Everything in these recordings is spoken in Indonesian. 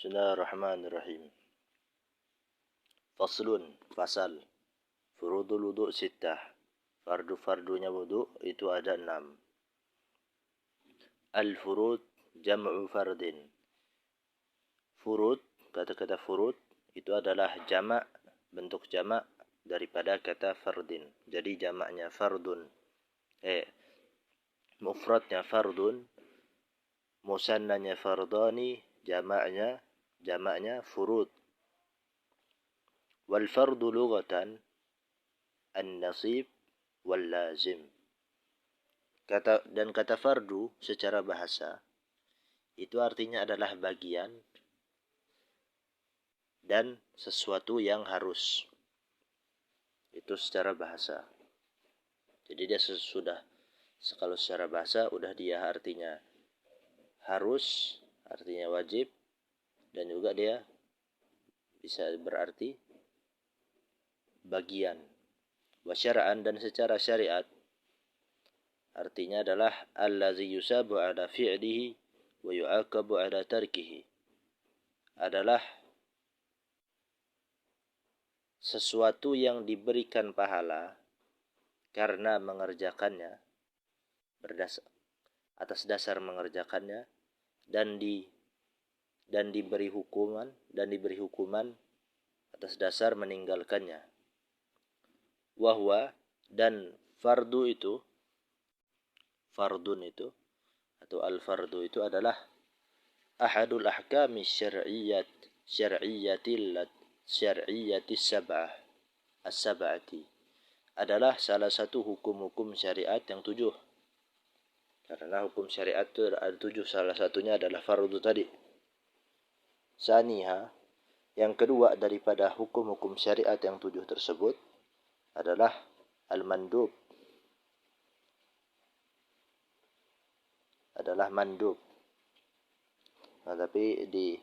Bismillahirrahmanirrahim. Faslun, fasal. Furudul wudu' sittah. Fardu-fardunya wudu' itu ada 6. Al-furud jam'u fardin. Furud, kata-kata furud itu adalah jamak, bentuk jamak daripada kata fardin. Jadi jamaknya fardun. Mufradnya fardun, musannanya fardani, jamaknya furud. Wal fardu lughatan an-nasib wal lazim. Kata fardu secara bahasa itu artinya adalah bagian dan sesuatu yang harus. Itu secara bahasa. Jadi dia kalau secara bahasa udah dia artinya harus, artinya wajib, dan juga dia bisa berarti bagian. Wa syara'an, dan secara syariat artinya adalah allazi yusabu ala fi'lihi wa yu'aqabu ala tarkihi. Adalah sesuatu yang diberikan pahala karena mengerjakannya, atas dasar mengerjakannya, dan diberi hukuman atas dasar meninggalkannya. Wahwa, dan fardun itu atau al-fardu itu adalah ahadul ahkami syar'iyyatis sab'ati, adalah salah satu hukum-hukum syariat yang 7. Karena hukum syariat itu ada 7, salah satunya adalah fardu tadi. Saniha, yang kedua daripada hukum-hukum syariat yang 7 tersebut adalah al-mandub. Nah, tapi di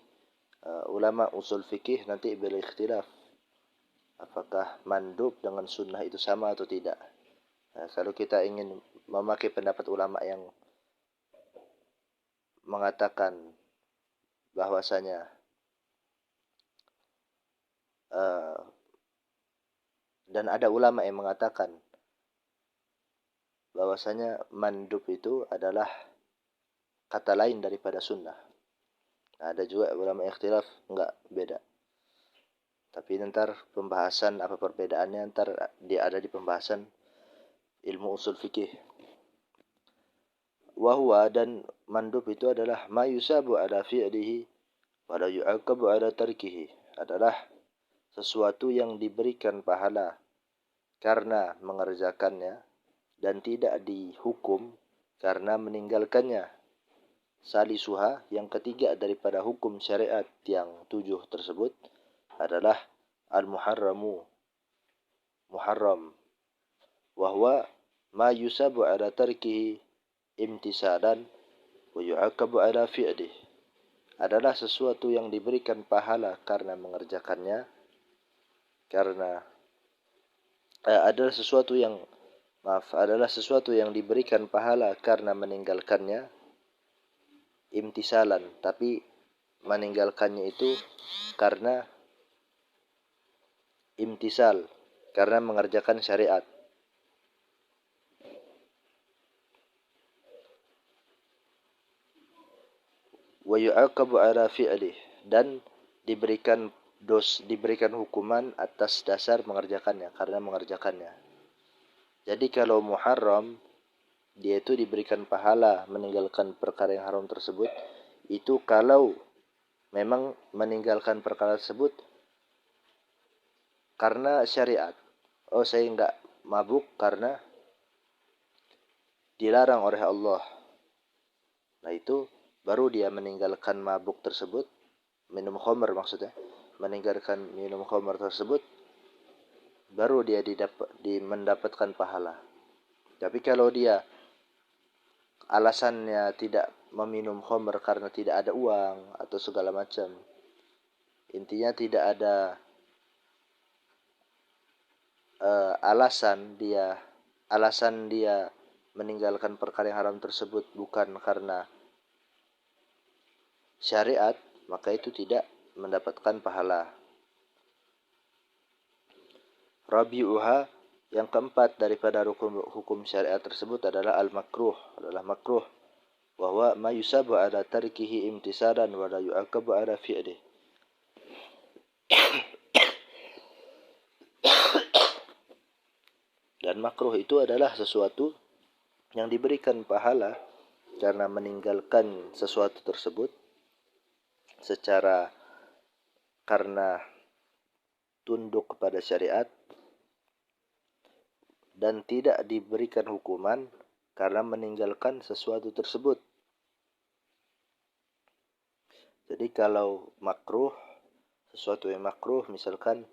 ulama usul fikih nanti berikhtilaf apakah mandub dengan sunnah itu sama atau tidak. Nah, kalau kita ingin memakai pendapat ulama yang mengatakan bahwasanya dan ada ulama yang mengatakan bahwasanya mandub itu adalah kata lain daripada sunnah. Nah, ada juga ulama ikhtilaf, enggak, beda. Tapi nanti pembahasan apa perbedaannya dia ada di pembahasan ilmu usul fikih. Wahwa, dan mandub itu adalah ma yusabu ala fi'lihi wa la yu'aqabu ala tarkihi. Adalah sesuatu yang diberikan pahala karena mengerjakannya dan tidak dihukum karena meninggalkannya. Salisuha, yang ketiga daripada hukum syariat yang 7 tersebut adalah al-muharram. Wahwa ma yusabu ala tarkihi imtisalan wa yu'aqabu ala fi'lihi. Adalah sesuatu yang diberikan pahala karena mengerjakannya, adalah sesuatu yang diberikan pahala karena meninggalkannya, imtisalan, tapi meninggalkannya itu karena imtisal, karena mengerjakan syariat. Wa yu'aqabu ala fi'lih, dan diberikan hukuman atas dasar mengerjakannya, karena mengerjakannya. Jadi kalau muharram, dia itu diberikan pahala meninggalkan perkara yang haram tersebut, itu kalau memang meninggalkan perkara tersebut karena syariat. Oh, saya enggak mabuk karena dilarang oleh Allah. Nah, itu baru dia meninggalkan mabuk tersebut, minum khamr maksudnya, meninggalkan minum khamr tersebut, baru dia mendapatkan pahala. Tapi kalau dia alasannya tidak meminum khamr karena tidak ada uang atau segala macam, intinya tidak ada alasan dia meninggalkan perkara yang haram tersebut bukan karena syariat, maka itu tidak mendapatkan pahala. Rabi'uha, yang keempat daripada hukum syariat tersebut adalah al-makruh, adalah makruh. Wa huwa ma yusabu ala tarkihi imtisalan wa la yu'aqabu ala fi'lih. Dan makruh itu adalah sesuatu yang diberikan pahala karena meninggalkan sesuatu tersebut secara karena tunduk kepada syariat, dan tidak diberikan hukuman karena meninggalkan sesuatu tersebut. Jadi kalau makruh, sesuatu yang makruh, misalkan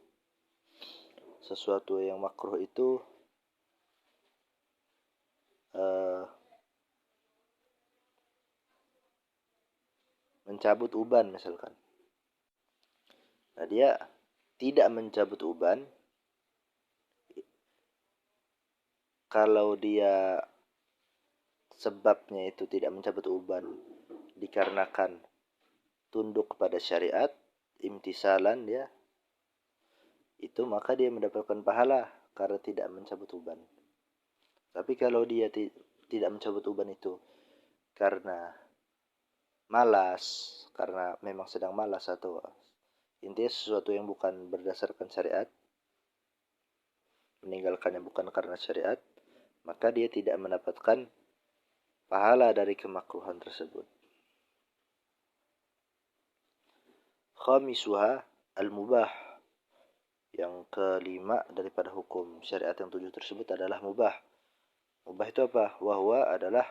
sesuatu yang makruh itu mencabut uban misalkan. Nah, dia tidak mencabut uban kalau dia sebabnya itu tidak mencabut uban dikarenakan tunduk kepada syariat, imtisalan dia, itu maka dia mendapatkan pahala karena tidak mencabut uban. Tapi kalau dia tidak mencabut uban itu karena malas, karena memang sedang malas atau intinya sesuatu yang bukan berdasarkan syariat, meninggalkannya bukan karena syariat, maka dia tidak mendapatkan pahala dari kemakruhan tersebut. Khamisuha al-mubah, yang kelima daripada hukum syariat yang 7 tersebut adalah mubah. Mubah itu apa? Wahwa adalah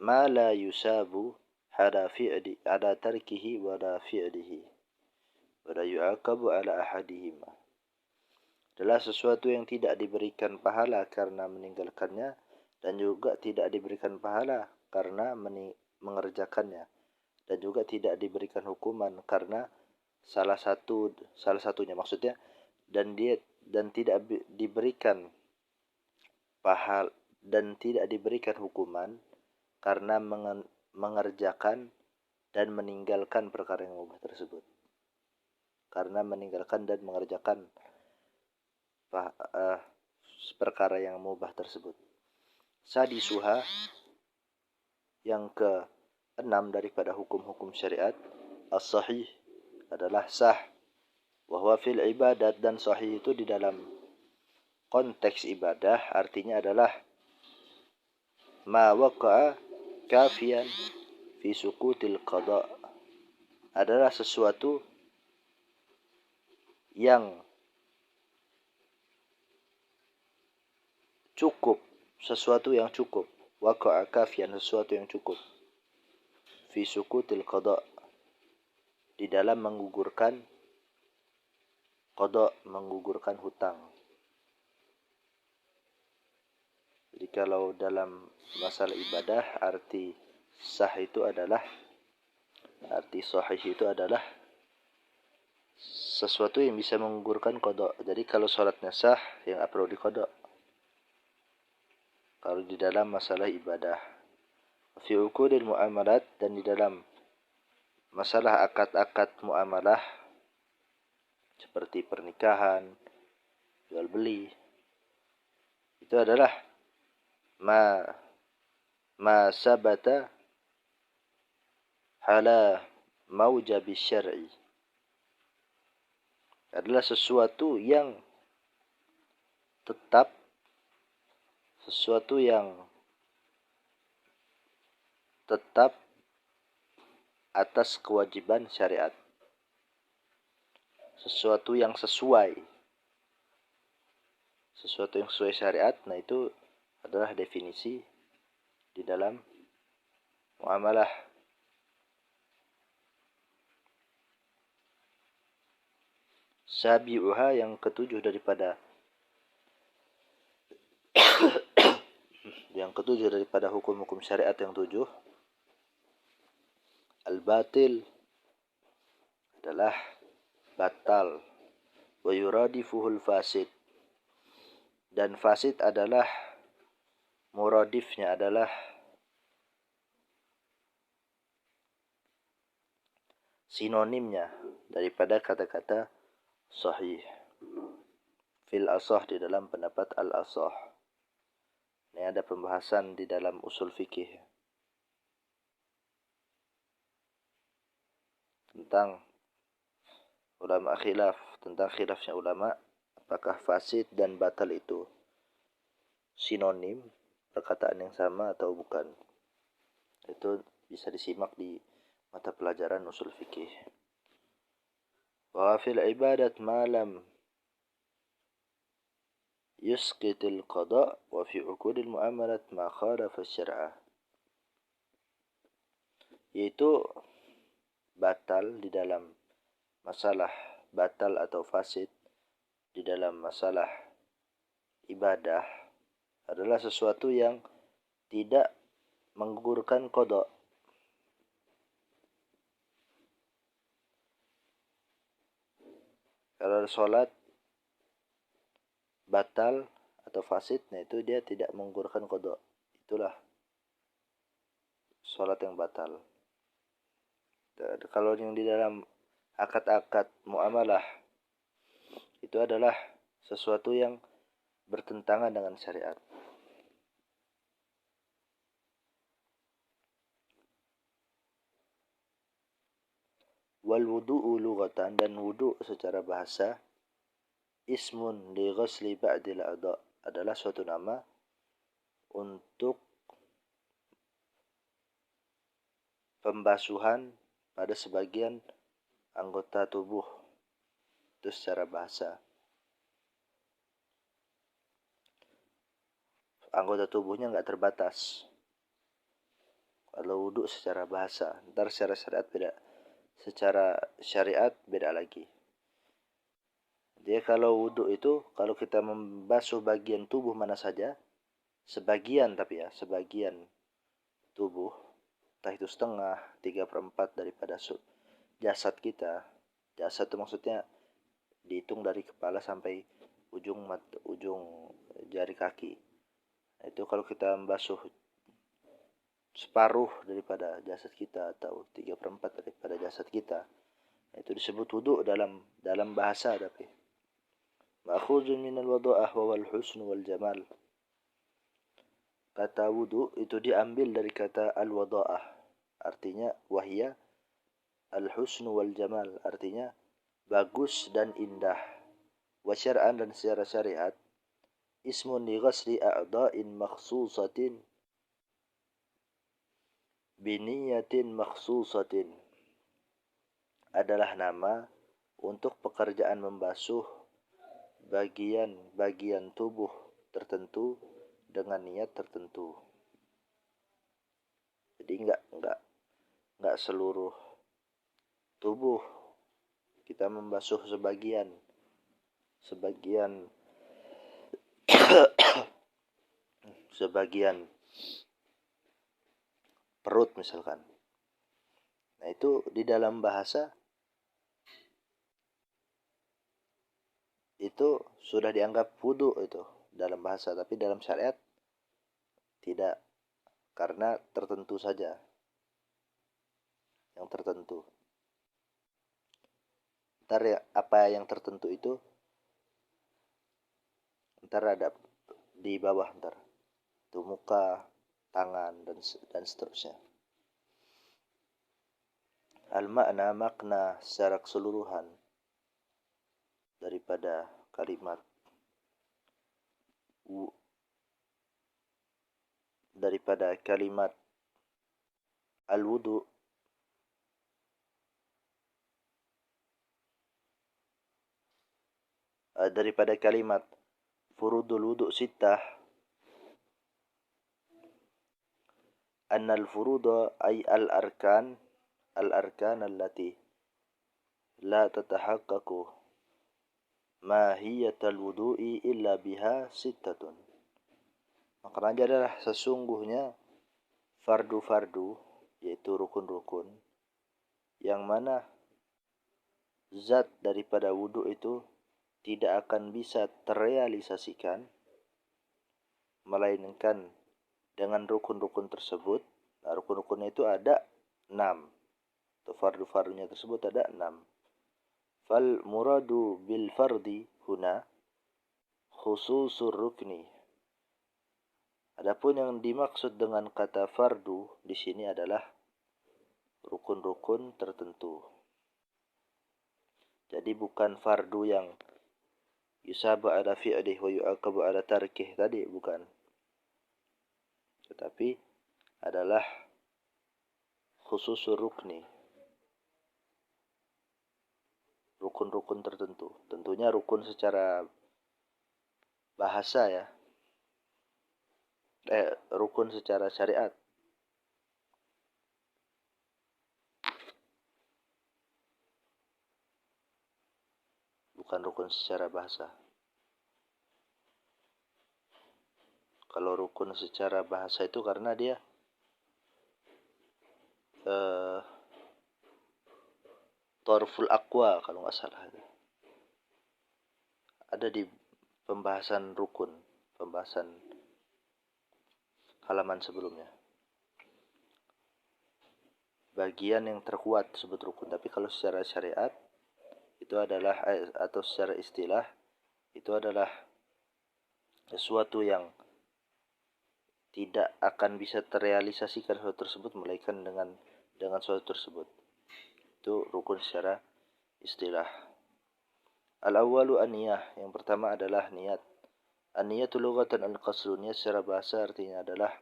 ma la yusabu ala fi'li ala tarkihi wa la fi'lihi wa la yu'aqabu ala ahadihima. Adalah sesuatu yang tidak diberikan pahala karena meninggalkannya dan juga tidak diberikan pahala karena mengerjakannya, dan juga tidak diberikan hukuman karena salah satunya maksudnya, dan tidak diberikan pahala dan tidak diberikan hukuman karena mengerjakan dan meninggalkan perkara yang mubah tersebut. Karena meninggalkan dan mengerjakan perkara yang mubah tersebut. Sadisuha, yang ke-6 daripada hukum-hukum syariat, as-sahih, adalah sah. Wa huwa fil ibadat, dan sahih itu di dalam konteks ibadah artinya adalah ma waqa'a kafian fi sukutil qada, adalah sesuatu yang cukup, sesuatu yang cukup, waqa'a kafian, sesuatu yang cukup, fi sukutil qada, di dalam menggugurkan qada, menggugurkan hutang. Jadi kalau dalam masalah ibadah, arti sah itu adalah, arti sahih itu adalah sesuatu yang bisa menggugurkan qada. Jadi kalau salatnya sah, yang perlu diqada. Kalau di dalam masalah ibadah, fi uqudil muamalat, dan di dalam masalah akad-akad muamalah seperti pernikahan, jual beli, itu adalah ma sabata ala maujabi syar'i, adalah sesuatu yang tetap, sesuatu yang tetap atas kewajiban syariat, sesuatu yang sesuai syariat. Nah, itu adalah definisi di dalam muamalah. Sabi'uha, yang ke-7 daripada hukum-hukum syariat yang 7, al-batil, adalah batal. Wa yuradifuhul fasid, dan fasid adalah muradifnya adalah sinonimnya daripada kata-kata sahih. Fil asah, di dalam pendapat al-asah. Ini ada pembahasan di dalam usul fikih tentang ulama khilaf, tentang khilafnya ulama apakah fasid dan batal itu sinonim, perkataan yang sama atau bukan. Itu bisa disimak di mata pelajaran usul fikih. Wa fil ibadat ma lam yusqitil qada wa fi uqudil muamalat ma khalafa syar'ah. Yaitu batal di dalam masalah batal atau fasid di dalam masalah ibadah adalah sesuatu yang tidak menggugurkan qada. Kalau sholat batal atau fasid, nah itu dia tidak menggugurkan qada. Itulah sholat yang batal. Kalau yang di dalam akad-akad muamalah itu adalah sesuatu yang bertentangan dengan syariat. Wal wudu'u lughatan, dan wudu secara bahasa, ismun li ghusli ba'dil a'dha, adalah suatu nama untuk pembasuhan pada sebagian anggota tubuh. Itu secara bahasa. Anggota tubuhnya enggak terbatas. Kalau wudu secara bahasa, ntar secara syariat beda. Secara syariat beda lagi. Jadi kalau wudu itu, kalau kita membasuh bagian tubuh mana saja, sebagian tapi ya, sebagian tubuh, entah itu setengah, 3/4 daripada jasad kita. Jasad itu maksudnya dihitung dari kepala sampai ujung jari kaki. Itu kalau kita membasuh separuh daripada jasad kita atau 3/4 daripada jasad kita, itu disebut wudu dalam bahasa. Tapi ma'khuzun minal wada'ah wal husn wal jamal. Kata wudu itu diambil dari kata al-wada'ah, artinya wahya al-husn wal jamal, artinya bagus dan indah. Wa syar'an, dan secara syariat, ismun li ghasli a'dha'in makhsusatin biniyatin makhsusatin, adalah nama untuk pekerjaan membasuh bagian-bagian tubuh tertentu dengan niat tertentu. Jadi enggak seluruh tubuh, kita membasuh sebagian sebagian perut misalkan. Nah itu di dalam bahasa itu sudah dianggap wudu itu dalam bahasa, tapi dalam syariat tidak, karena tertentu saja yang tertentu. Ntar ya, apa yang tertentu itu ntar ada di bawah, ntar itu muka, tangan, dan seterusnya. Al-makna, makna secara keseluruhan daripada kalimat al-wudu daripada kalimat furudul wudu sittah, annal furuda ay al-arkan allati la tatahaqqaqu mahiyatal wudu'i illa biha sittatun. Maknanya adalah sesungguhnya fardu-fardu, yaitu rukun-rukun, yang mana zat daripada wudu itu tidak akan bisa terrealisasikan melainkan dengan rukun-rukun tersebut. Nah, rukun-rukunnya itu ada 6. atau fardu-fardunya tersebut ada 6. Fal muradu bil fardi huna khususur rukni. Adapun yang dimaksud dengan kata fardu di sini adalah rukun-rukun tertentu. Jadi bukan fardu yang yusabu ala fi'lih wa yu'aqabu ala tarkih tadi, bukan. Tetapi adalah khususur rukni. Rukun-rukun tertentu. Tentunya rukun secara bahasa ya. Rukun secara syariat. Bukan rukun secara bahasa. Kalau rukun secara bahasa itu karena dia torful aqwa kalau nggak salah. Ada di pembahasan rukun, pembahasan halaman sebelumnya. Bagian yang terkuat disebut rukun. Tapi kalau secara syariat itu adalah atau secara istilah itu adalah sesuatu yang tidak akan bisa terrealisasikan sesuatu tersebut melainkan dengan sesuatu tersebut. Itu rukun secara istilah. Al-awwalu an-niyah, yang pertama adalah niat. An-niyatu lughatan al-qasdu, niat secara bahasa artinya adalah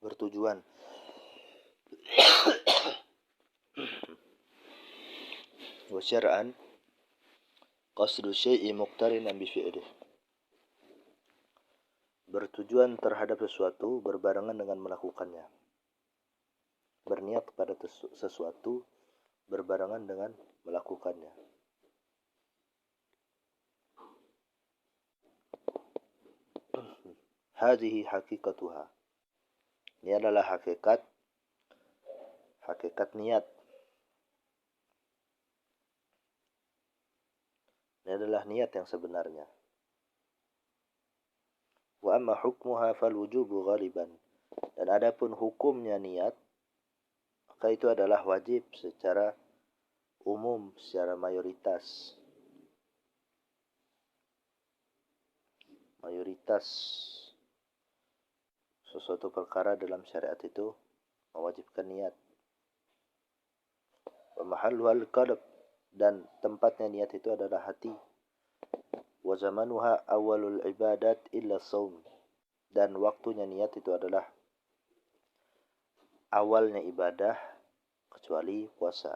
bertujuan. Wa syar'an qasdu syai'i muqtarinan bi fi'lih. Bertujuan terhadap sesuatu berbarengan dengan melakukannya. Berniat kepada sesuatu berbarengan dengan melakukannya. Hadhihi haqiqatuha. Ini adalah hakikat niat. Ini adalah niat yang sebenarnya. Wa amma hukmuha fal wujubu ghaliban. Dan adapun hukumnya niat, maka itu adalah wajib secara umum, secara mayoritas. Mayoritas sesuatu perkara dalam syariat itu mewajibkan niat. Wa mahalluhal qalb, dan tempatnya niat itu adalah hati. Wa zamanuha awalul ibadat illa shaum, dan waktunya niat itu adalah awalnya ibadah kecuali puasa.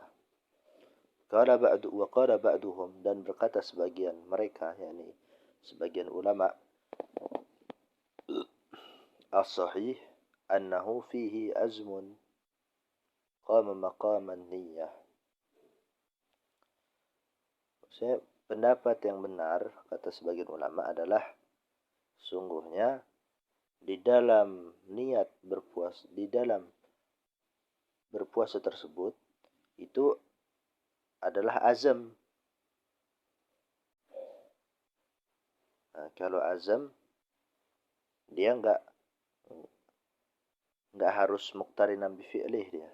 Qala ba'duhum, dan berkata sebagian mereka, yakni sebagian ulama, as-sahih annahu fihi azmun qama maqaman niyyah. Pendapat yang benar, kata sebagian ulama, adalah sungguhnya di dalam niat berpuasa, di dalam berpuasa tersebut itu adalah azam. Nah, kalau azam dia enggak harus muqtarinan bi fi'lih dia.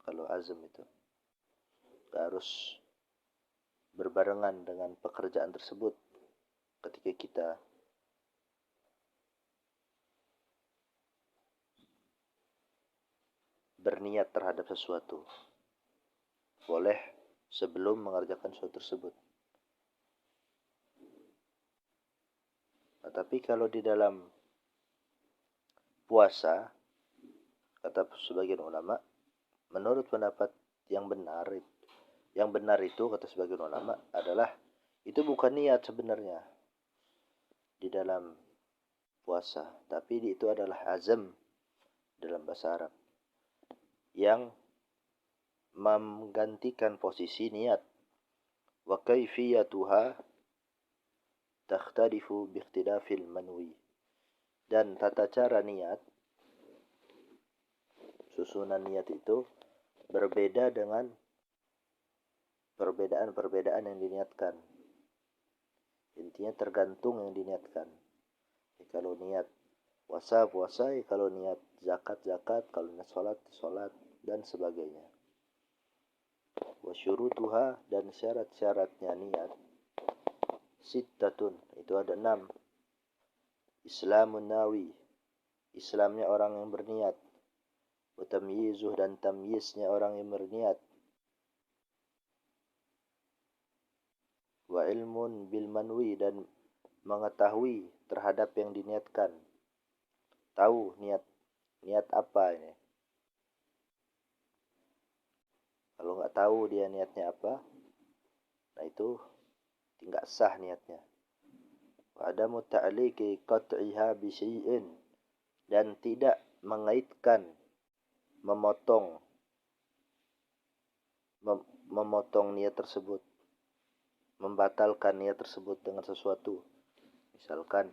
Kalau azam itu enggak harus berbarengan dengan pekerjaan tersebut. Ketika kita berniat terhadap sesuatu, boleh sebelum mengerjakan sesuatu tersebut. Tetapi kalau di dalam puasa, kata sebagian ulama, menurut pendapat yang benar itu kata sebagian ulama adalah itu bukan niat sebenarnya di dalam puasa, tapi itu adalah azam dalam bahasa Arab yang menggantikan posisi niat. Wa kaifiyatuha takhtalifu bi ikhtilafil manwi, dan tata cara niat, susunan niat itu berbeda dengan perbedaan yang diniatkan. Intinya tergantung yang diniatkan. Kalau niat puasa, kalau niat zakat, kalau niat sholat, dan sebagainya. Wa syurutuha, dan syarat-syaratnya niat. Sittatun, itu ada 6. Islamun nawi, Islamnya orang yang berniat. Wa tamyizuh, dan tamyiznya orang yang berniat. Wa ilmun bil manwi, dan mengetahui terhadap yang diniatkan. Tahu niat apa ini. Kalau nggak tahu dia niatnya apa, nah itu tidak sah niatnya. Wa adamu ta'liqi qat'iha bi syai'in, dan tidak mengaitkan, memotong niat tersebut, membatalkan niat tersebut dengan sesuatu. Misalkan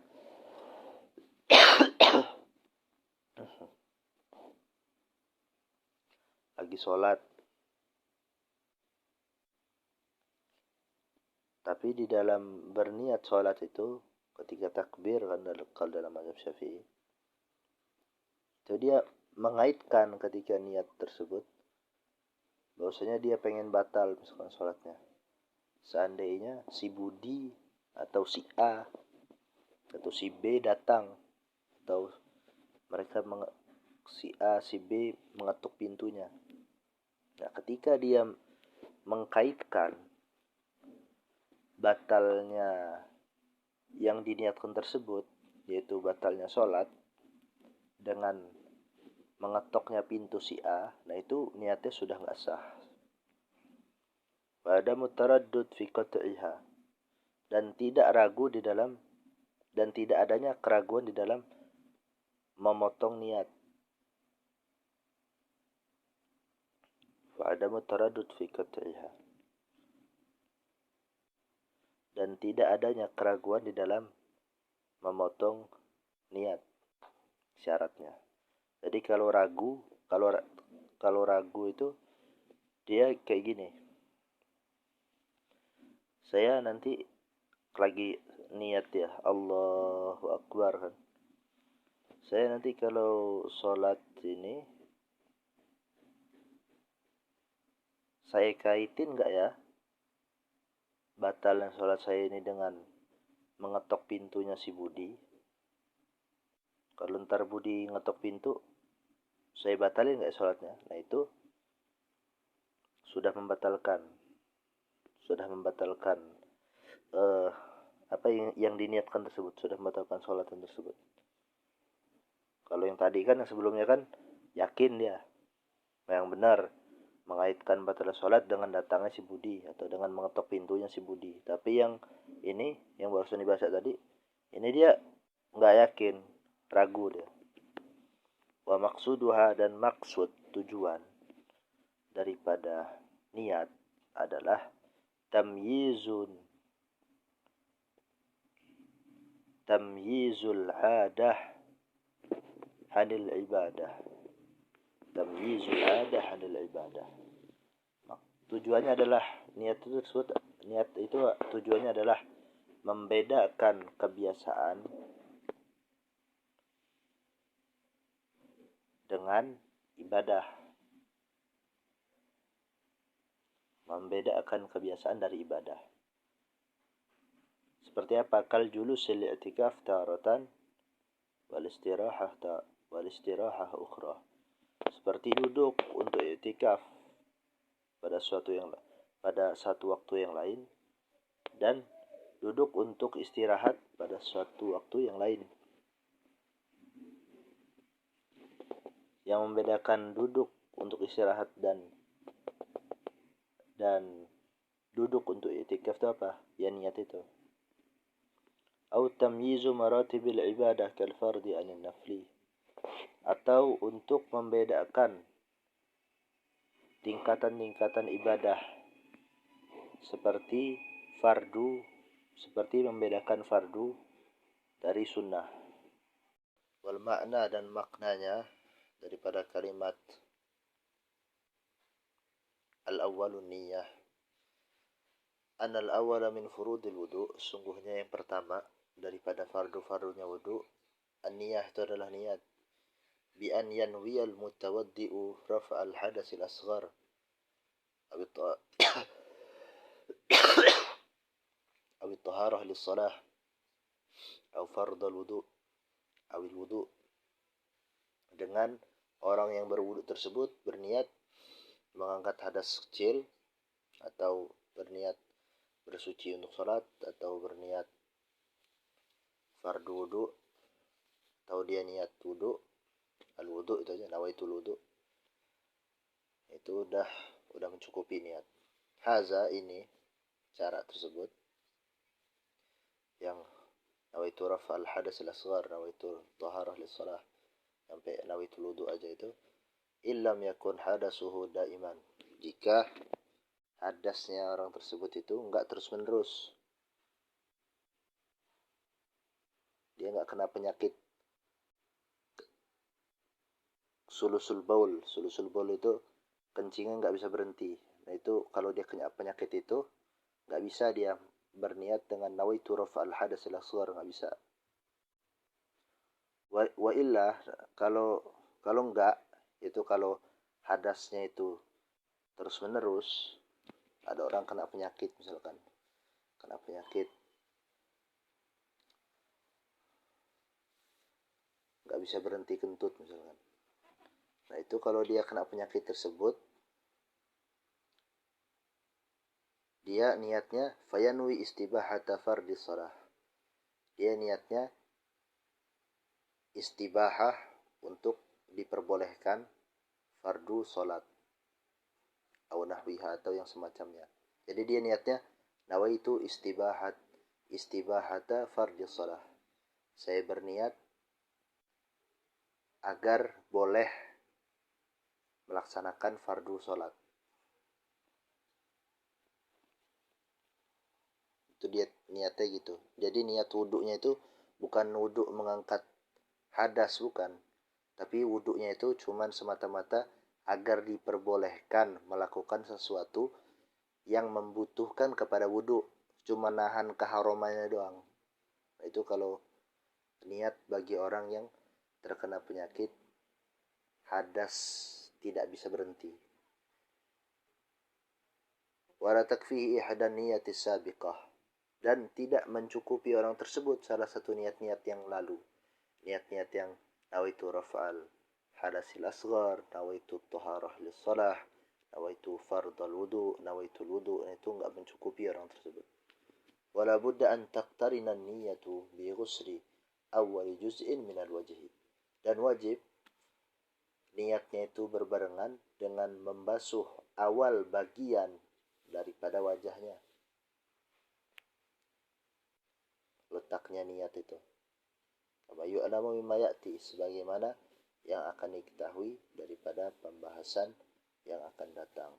lagi sholat, tapi di dalam berniat sholat itu, ketika takbir kan kalau dalam mazhab Syafi'i, itu dia mengaitkan ketika niat tersebut bahwasanya dia pengen batal misalkan sholatnya. Seandainya si Budi atau si A atau si B datang, atau mereka si A, si B mengetuk pintunya. Nah, ketika dia mengkaitkan batalnya yang diniatkan tersebut, yaitu batalnya sholat, dengan mengetoknya pintu si A, nah itu niatnya sudah nggak sah. Pada mutaraddud fi qat'iha, dan tidak ragu di dalam, dan tidak adanya keraguan di dalam memotong niat. Pada mutaraddud fi qat'iha, dan tidak adanya keraguan di dalam memotong niat, syaratnya. Jadi kalau ragu itu dia kayak gini. Saya nanti lagi niat ya, Allahu Akbar kan. Saya nanti kalau sholat ini, saya kaitin nggak ya batalnya sholat saya ini dengan mengetok pintunya si Budi. Kalau ntar Budi ngetok pintu, saya batalin nggak sholatnya? Nah itu sudah membatalkan apa yang diniatkan tersebut, sudah membatalkan sholat tersebut. Kalau yang tadi kan, yang sebelumnya kan yakin dia yang benar mengaitkan batal sholat dengan datangnya si Budi atau dengan mengetok pintunya si Budi. Tapi yang ini, yang barusan dibahas tadi, ini dia nggak yakin, ragu dia. Wa maqsuduha, dan maksud, tujuan daripada niat adalah tamyizul adah hanil ibadah. Tamyizul adah hanil ibadah. Tujuannya adalah niat itu tujuannya adalah membedakan kebiasaan dengan ibadah. Membedakan kebiasaan dari ibadah. Seperti apa? Kal julusil i'tikaf taratan wal istirahah ukhra. Seperti duduk untuk i'tikaf pada satu waktu yang lain, dan duduk untuk istirahat pada suatu waktu yang lain. Yang membedakan duduk untuk istirahat dan duduk untuk i'tikaf itu apa? Ya niat itu. Au tamyizu maratibil ibadah kal fardi anil nafli. Atau untuk membedakan tingkatan-tingkatan ibadah seperti membedakan fardu dari sunnah. Wal makna, dan maknanya daripada kalimat al-awwalun niyah. Anal awwala min furudil wudu, sungguhnya yang pertama daripada fardu-fardunya wudu, An-niyah itu adalah niat. Bi an yanwiyal mutawaddi'u raf'al hadatsil asghar. Aw at-taharah lis-shalah. Aw fardal wudu'. Aw al-wudu'. Dengan orang yang berwudu tersebut berniat mengangkat hadas kecil, atau berniat bersuci untuk salat, atau berniat fardu wudu, atau dia niat wudu, al-wudu itu aja, nawaitul wudu, itu udah mencukupi niat. Haza, ini cara tersebut yang nawaitu raf'al hadas al-asghar, nawaitu taharah lis-shalah, sampai nawaitul wudu aja itu, illam yakun hadasuhu daiman, jika hadasnya orang tersebut itu enggak terus-menerus, dia enggak kena penyakit sulusul baul. Sulusul baul itu kencingnya enggak bisa berhenti. Nah itu kalau dia kena penyakit itu enggak bisa dia berniat dengan nawaitu raf'al hadas al-asghar, enggak bisa. Wa illa, kalau enggak, itu kalau hadasnya itu terus menerus, ada orang kena penyakit misalkan, kena penyakit nggak bisa berhenti kentut misalkan. Nah itu kalau dia kena penyakit tersebut, dia niatnya fayanwi istibahata fardhi shalah, dia niatnya istibahah, untuk diperbolehkan fardu salat, atau nahwiha, atau yang semacamnya. Jadi dia niatnya nawaitu istibahata fardhi shalah, saya berniat agar boleh melaksanakan fardu salat. Itu dia niatnya gitu. Jadi niat wudunya itu bukan wudhu mengangkat hadas, bukan, tapi wudhunya itu cuman semata-mata agar diperbolehkan melakukan sesuatu yang membutuhkan kepada wudhu, cuma nahan keharamannya doang. Nah, itu kalau niat bagi orang yang terkena penyakit hadas tidak bisa berhenti. Wala takfihi ihdan niyatis sabiqah, dan tidak mencukupi orang tersebut salah satu niat-niat yang lalu. Niat-niat yang nawaitu raf'al hadasil asghar, nawaitu taharah lis-shalah, nawaitu fardal wudu, nawaitul wudu, itu enggak mencukupi orang tersebut. Wala budda an taqtarina an-niyatu bi ghusli awwal juz'in min al-wajhi, dan wajib niatnya itu berbarengan dengan membasuh awal bagian daripada wajahnya. Letaknya niat itu, kama yu'lamu mimma ya'ti, sebagaimana yang akan diketahui daripada pembahasan yang akan datang.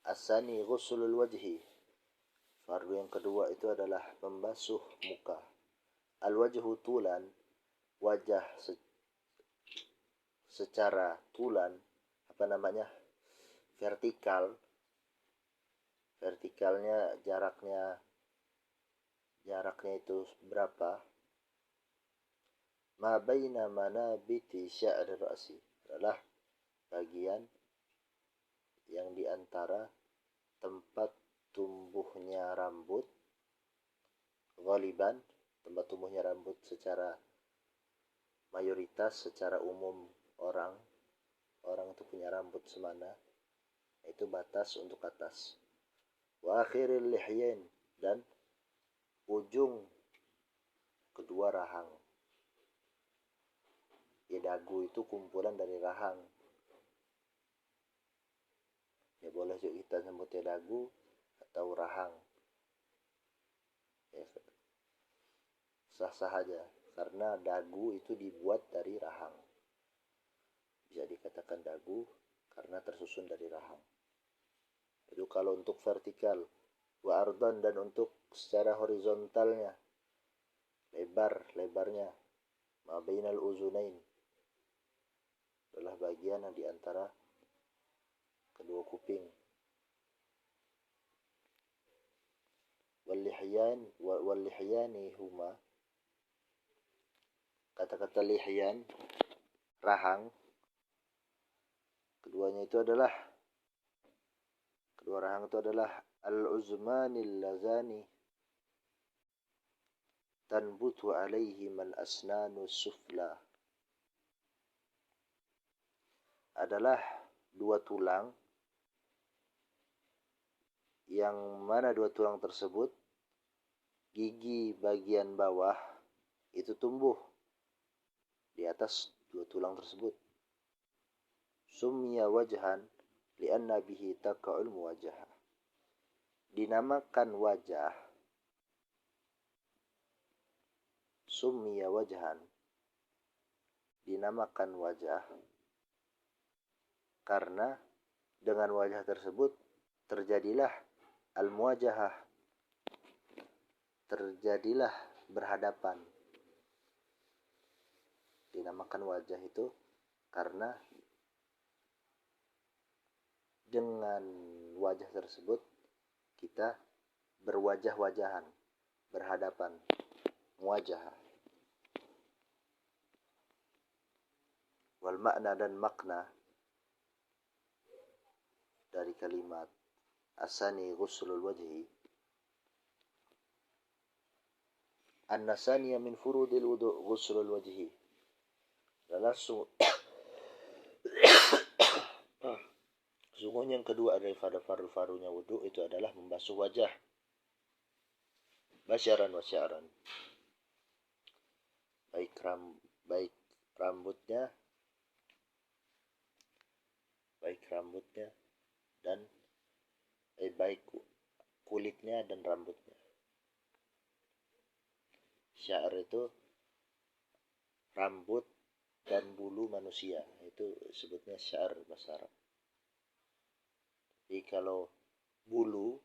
Asani ghuslul wajhi, fardu yang kedua itu adalah membasuh muka. Al-wajhu tulan, wajah secara tulan, vertikalnya jaraknya itu berapa? Ma baina manabiti sya'ri ra'si, adalah bagian yang diantara tempat tumbuhnya rambut, ghaliban, tempat tumbuhnya rambut secara mayoritas, secara umum orang itu punya rambut semana, itu batas untuk atas. Wa akhiril lihyain, dan ujung kedua rahang. Ya, dagu itu kumpulan dari rahang. Ya boleh juga kita sebutnya dagu atau rahang. Ya, sah-sah aja, karena dagu itu dibuat dari rahang. Bisa dikatakan dagu karena tersusun dari rahang. Itu kalau untuk vertikal. Wa ardan, dan untuk secara horizontalnya, lebarnya, ma bainal uzunain, adalah bagian yang di antara kedua kuping. Wal-lihyani huma, kata-kata lihyan, rahang, kedua rahang itu adalah al-uzmanil lazani tanbutu alaihim al-asnanu sufla, adalah dua tulang yang mana dua tulang tersebut gigi bagian bawah itu tumbuh di atas dua tulang tersebut. Summiya wajhan li'anna bihi taqa'ul muwajahah, dinamakan wajah. Summiya wajhan, dinamakan wajah karena dengan wajah tersebut terjadilah al-muwajahah, terjadilah berhadapan. Dinamakan wajah itu karena dengan wajah tersebut kita berwajah-wajahan, berhadapan, muwajahah. Wal makna, dan makna dari kalimat asani ghuslul wajhi, an-nasaniya min furudil wudu' ghuslul wajhi, adalah sungguhnya yang kedua daripada faru-farunya wudu itu adalah membasuh wajah, basyaran wa sya'ran, baik rambutnya dan baik kulitnya dan rambutnya. Sya'r itu rambut dan bulu manusia, itu sebutnya sya'r bahasa Arab. Jadi kalau bulu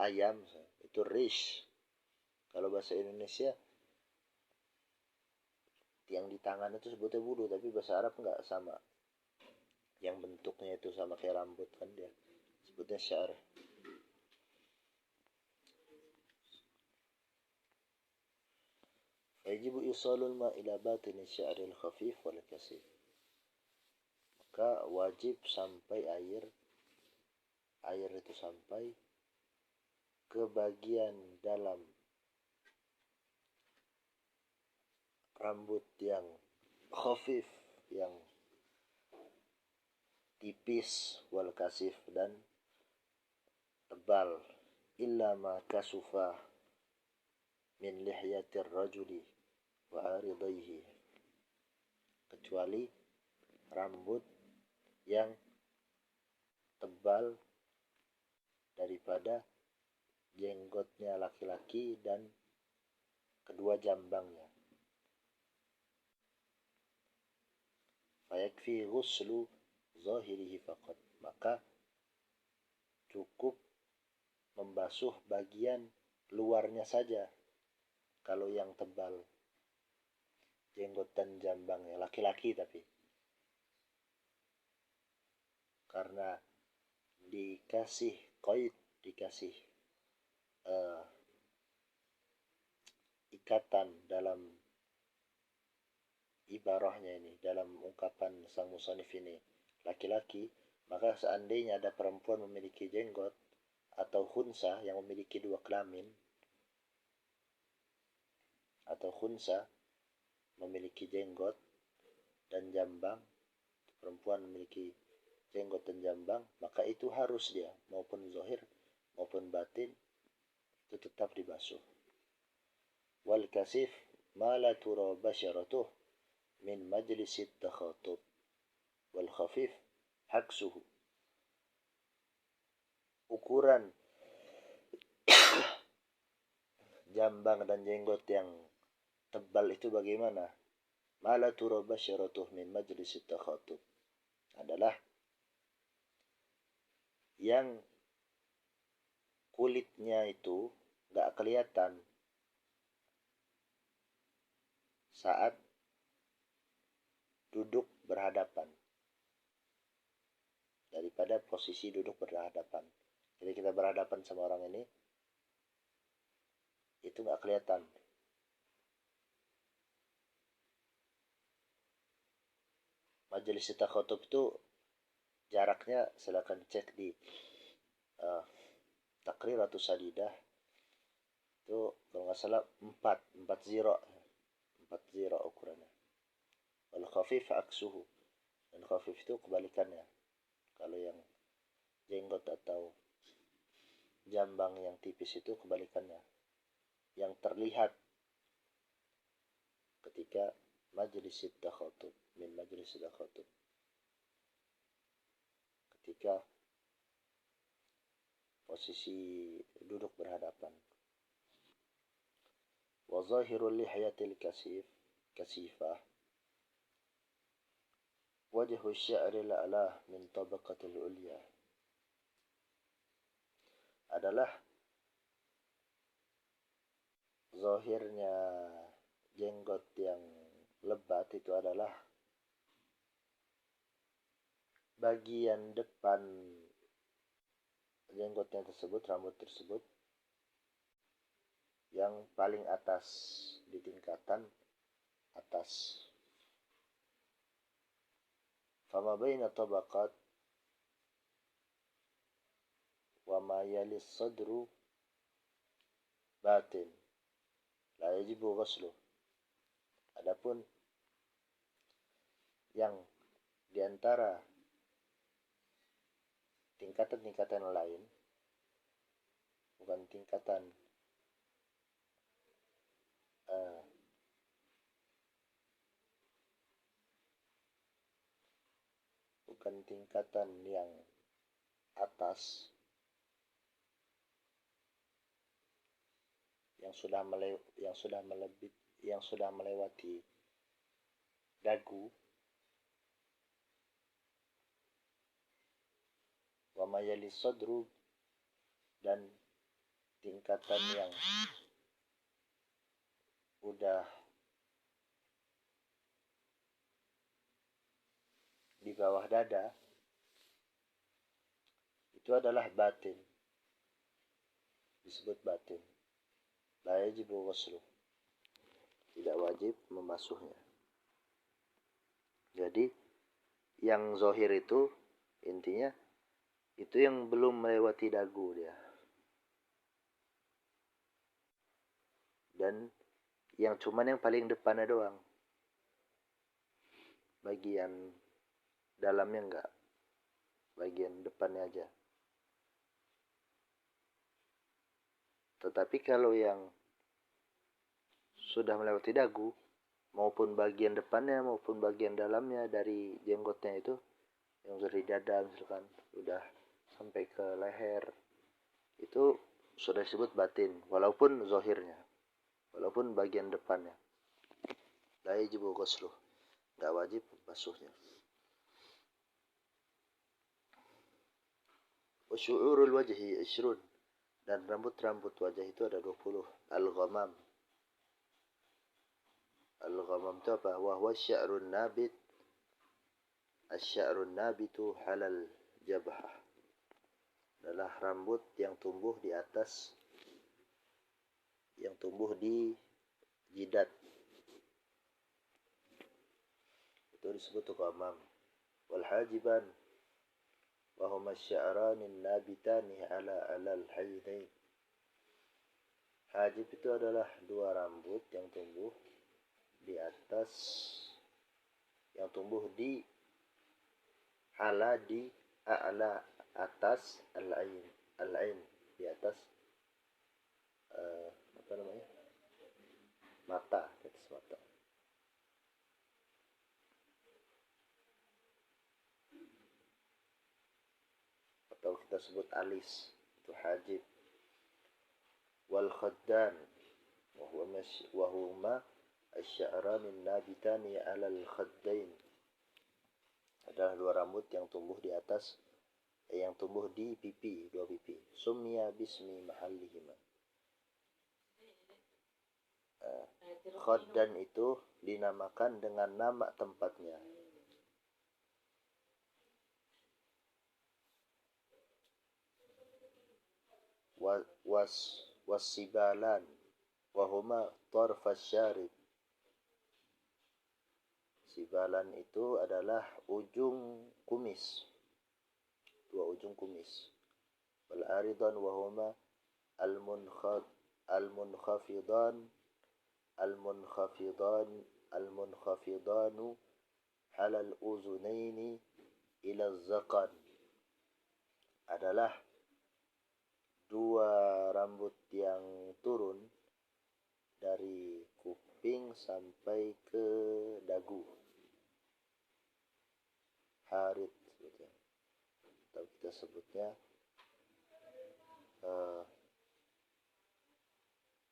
ayam itu rish. Kalau bahasa Indonesia yang di tangan itu sebutnya bulu, tapi bahasa Arab enggak sama. Yang bentuknya itu sama kayak rambut kan, dia sebutnya sya'r. Yajibu isalul ma ila batini sya'ril khafif wal kasif, maka wajib sampai air itu sampai ke bagian dalam rambut yang khafif, yang tipis, wal kasif, dan tebal, illa ma kasufa min lihyatir rajuli wa aridaihi, kecuali rambut yang tebal daripada jenggotnya laki-laki dan kedua jambangnya. Fayakfi ghuslu zahirihi faqat, maka cukup membasuh bagian luarnya saja kalau yang tebal, jenggot dan jambangnya laki-laki, tapi karena dikasih qaid, dikasih ikatan dalam ibarahnya ini, dalam ungkapan sang musannif ini laki-laki, maka seandainya ada perempuan memiliki jenggot atau khunsa yang memiliki dua kelamin, atau khunsa memiliki jenggot dan jambang, perempuan memiliki jenggot dan jambang, maka itu harus dia, maupun zahir maupun batin, itu tetap dibasuh. Wal kasif ma la tura basyaratuh min majlisit takhatub, wal khafif haksuhu. Ukuran jambang dan jenggot yang tebal itu bagaimana? Ma la tura basyaratuh min majlisit takhatub, adalah yang kulitnya itu gak kelihatan saat duduk berhadapan, daripada posisi duduk berhadapan. Jadi kita berhadapan sama orang ini, itu nggak kelihatan. Majelis takhotub itu jaraknya silakan cek di takrir atau sadidah itu kalau nggak salah 4 ukurannya. Kalau khafif aksuhu, dan khafif itu kebalikannya. Kalau yang jenggot atau jambang yang tipis itu kebalikannya, yang terlihat ketika majelis takhotub, min majelis takhotub, ketika posisi duduk berhadapan. Wa zahirul lihyatil kasifah wajhu sya'ril a'la min tabaqatil ulya, adalah zahirnya jenggot yang lebat itu adalah bagian depan jenggotnya tersebut, rambut tersebut, yang paling atas, di tingkatan atas. Fama baina tabaqat wa ma yali sadru batin la yajibu ghuslu. Adapun yang di antara tingkatan-tingkatan lain, bukan tingkatan yang atas, yang sudah melewati dagu, wa mayali sadru, dan tingkatan yang udah di bawah dada, itu adalah batin, disebut batin. La yajibu ghuslu, tidak wajib membasuhnya. Jadi yang zahir itu intinya itu yang belum melewati dagu dia, dan yang cuman yang paling depannya doang, bagian dalamnya enggak, bagian depannya aja. Tetapi kalau yang sudah melewati dagu, maupun bagian depannya maupun bagian dalamnya dari jenggotnya itu, yang dari dada misalkan udah sampai ke leher, itu sudah disebut batin, walaupun zahirnya, walaupun bagian depannya. La yajibu ghusluh, enggak wajib basuhnya. Wa syu'urul wajhi 20, dan rambut-rambut wajah itu ada 20. Al-ghamam itu apa? Wa huwa sya'run nabit, asy-sya'run nabitu halal jabhah, adalah rambut yang tumbuh di atas, yang tumbuh di jidat, itu disebut ghamam. Wal hajiban wa huma asy-sya'ranin nabitani ala al-haydain. Hajib itu adalah dua rambut yang tumbuh di atas, yang tumbuh di a'la, atas al-ain, di atas mata, di atas mata. Atau kita sebut alis, itu hajib. Wal khaddan wa huma asy-sya'ranin nabitani 'ala al-khaddain, adalah dua rambut yang tumbuh di atas, yang tumbuh di pipi, dua pipi. Summiya bismi mahallihima. Khaddan itu dinamakan dengan nama tempatnya. Wasibalan wahuma tarfas syarib. Sibalan itu adalah ujung kumis, dua ujung kumis. Wal aridan wahuma al-munkhafidan al-munkhafidanu halal uzunaini ila zaqan, adalah dua rambut yang turun dari kuping sampai ke dagu. Harid sebutnya, atau kita sebutnya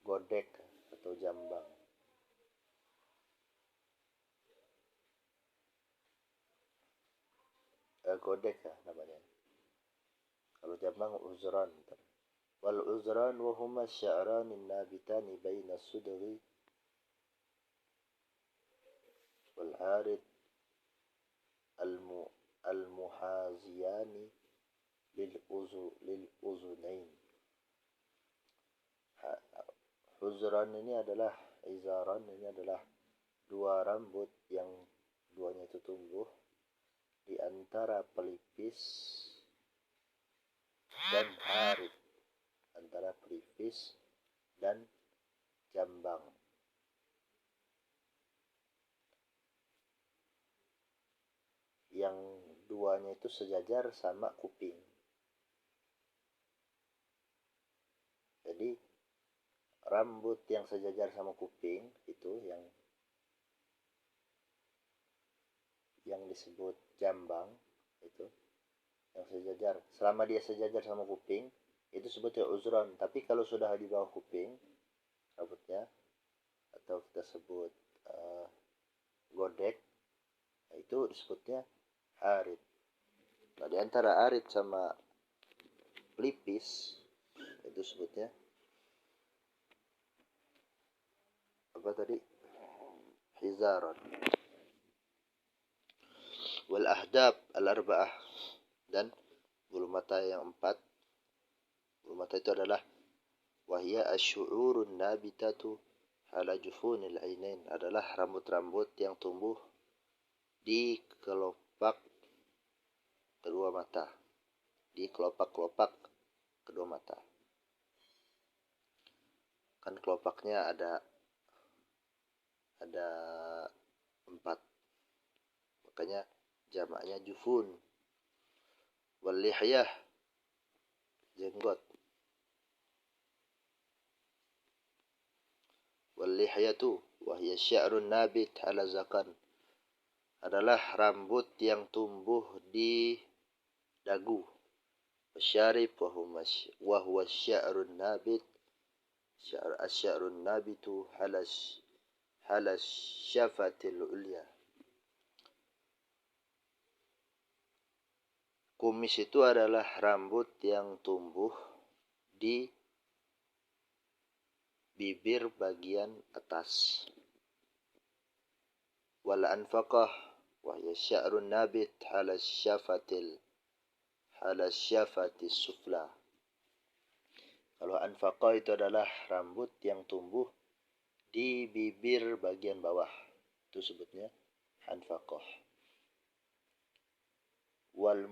godek atau jambang. Godek ya namanya. Kalau jambang uzran. Wal uzran wa huma sya'ran nabitani baina sudri wal harid al-muhaziyani lil uzunain. Uzran ini adalah izaran, ini adalah dua rambut yang duanya itu tumbuh di antara pelipis dan harid, antara pelipis dan jambang. Yang duanya itu sejajar sama kuping. Jadi rambut yang sejajar sama kuping itu yang disebut jambang, itu yang sejajar. Selama dia sejajar sama kuping itu sebutnya uzran. Tapi kalau sudah di bawah kuping rambutnya, atau kita sebut godek, itu disebutnya harid. Nah, di antara arid sama pelipis itu sebutnya apa tadi? Hizaran. Wal ahdab al-arba'ah, dan bulu mata yang 4. Bulu mata itu adalah wahya asy'urun nabitatu ala jufunil ainain, adalah rambut-rambut yang tumbuh di kelopak kedua mata, di kelopak-kelopak kedua mata. Kan kelopaknya ada 4, makanya jamaknya jufun. Wal lihyah, jenggot. Wal lihyatu wa hiya sya'run nabit ala zakan, adalah rambut yang tumbuh di dagu. Wasyarib wa huwa sya'run nabit asy'arun nabitu halas syafatil ulya. Kumis itu adalah rambut yang tumbuh di bibir bagian atas. Wal anfaqah wa hiya sya'run nabit halas syafatis sufla. Kalau anfaqah itu adalah rambut yang tumbuh di bibir bagian bawah, itu sebutnya anfaqah. Wal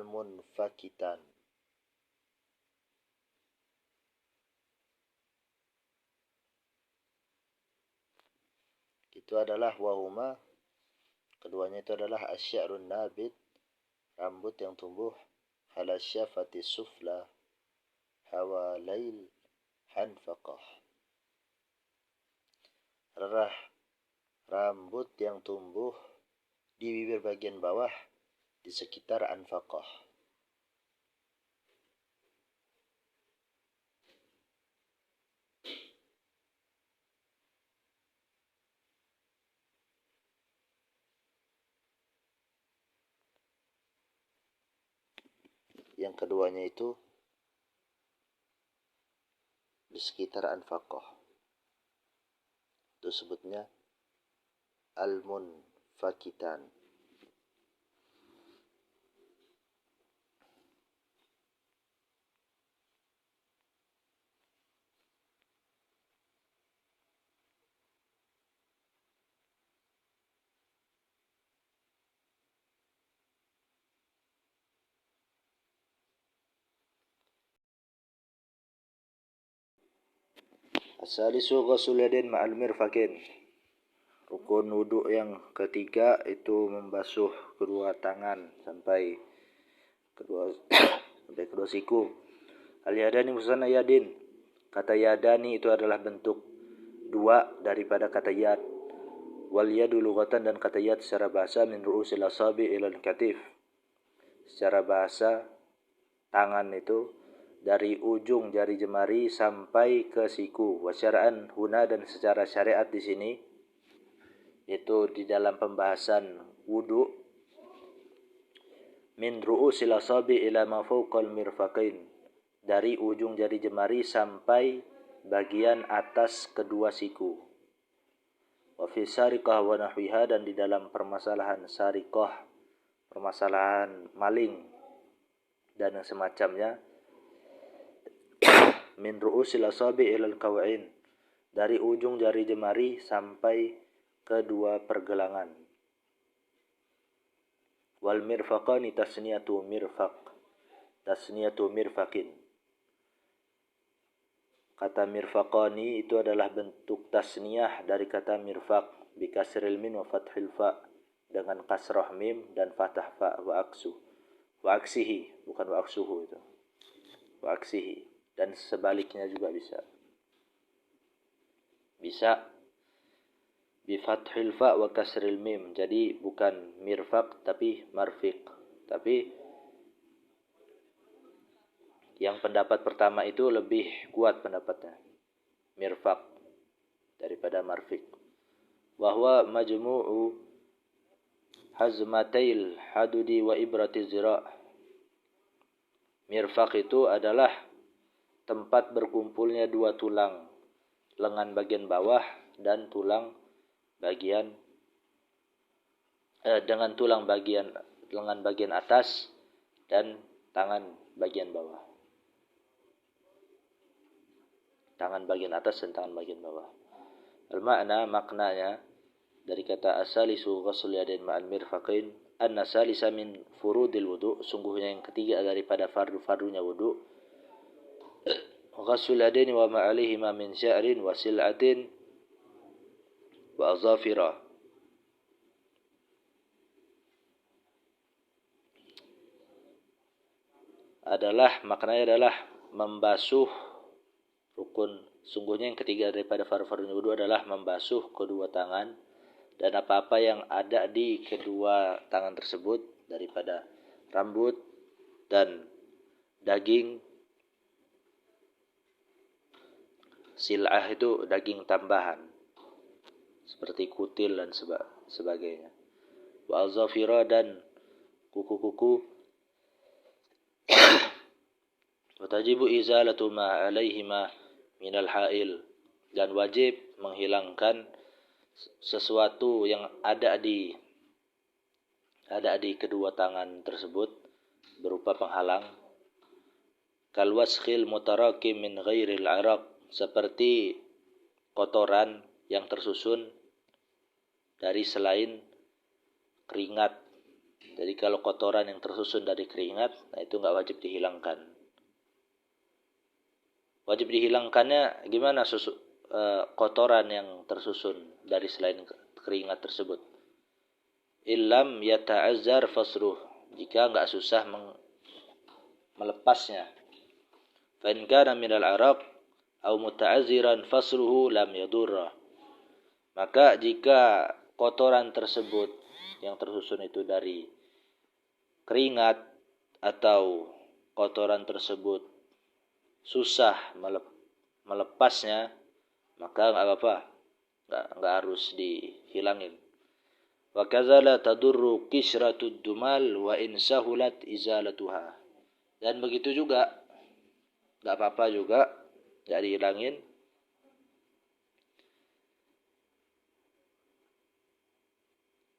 munfakitan, itu adalah wahuma, keduanya itu adalah asy'arun nabit, rambut yang tumbuh ala syafati sufla hawalail hanfaqah, adalah rambut yang tumbuh di bibir bagian bawah di sekitar anfaqah. Yang keduanya itu di sekitar anfaqah, itu sebutnya al-munfakitan. As-salisu ghuslul yadain ma'al mirfaqain. Rukun wudu yang ketiga itu membasuh kedua tangan sampai kedua siku. Al-yadani musanna yadin. Kata yadani itu adalah bentuk dua daripada kata yad. Wal yadu lughatan, dan kata yad secara bahasa min ru'usil asabi ila al-katif. Secara bahasa tangan itu dari ujung jari jemari sampai ke siku. Wa syar'an huna, dan secara syariat di sini itu di dalam pembahasan wudu, min ru'usil asabi ila ma fawqal mirfaqain, dari ujung jari jemari sampai bagian atas kedua siku. Wa fi sariqah wa nahwiha, dan di dalam permasalahan sariqah, permasalahan maling dan yang semacamnya, min ru'usil asabi ila al-kaw'ain, dari ujung jari jemari sampai kedua pergelangan. Wal mirfaqani tasniyatu mirfaqin. Kata mirfaqani itu adalah bentuk tasniyah dari kata mirfaq bi kasril min wa fathil fa, dengan kasrah mim dan fathah fa. Wa aksihi, bukan wa aksuhu itu. Wa aksihi, dan sebaliknya juga bisa bi fathil fa wa kasril mim. Jadi bukan mirfaq tapi marfiq. Tapi yang pendapat pertama itu lebih kuat pendapatnya, mirfaq daripada marfiq. Wa huwa majmu'u hazmatail hadudi wa ibratiz zira'. Mirfaq itu adalah tempat berkumpulnya dua tulang, lengan bagian bawah dan tulang bagian lengan bagian atas dan tangan bagian bawah. Tangan bagian atas dan tangan bagian bawah. Maknanya dari kata as-salisu ghusl yadain ma'al mirfaqain, anna salisa min furudil wudu, sungguhnya yang ketiga daripada fardu-fardunya wudu, ghusl yadain wa ma'alihima min sya'rin wa sil'atin wa azafira. Maknanya adalah membasuh rukun. Sungguhnya yang ketiga daripada fardu-fardunya wudu adalah membasuh kedua tangan dan apa-apa yang ada di kedua tangan tersebut daripada rambut dan daging. Sil'ah itu daging tambahan seperti kutil dan sebagainya. Wa azafira, dan kuku-kuku. Wa tajibu izalatu ma alaihima minal ha'il, dan wajib menghilangkan sesuatu yang ada di kedua tangan tersebut berupa penghalang. Kal waskhil mutarakim min ghairil araq, seperti kotoran yang tersusun dari selain keringat. Jadi kalau kotoran yang tersusun dari keringat, nah itu enggak wajib dihilangkan. Wajib dihilangkannya gimana kotoran yang tersusun dari selain keringat tersebut? Illam yata'azzar fasruh, jika enggak susah melepasnya. Fa in kana minal araq aw muta'azziran fasruhu lam yadurra. Maka jika kotoran tersebut yang tersusun itu dari keringat atau kotoran tersebut susah melepasnya, maka enggak apa-apa, enggak harus dihilangin. Wa kadzala tadurru qishratud dumal wa in sahulat izalatuha. Dan begitu juga enggak apa-apa juga, enggak dihilangin.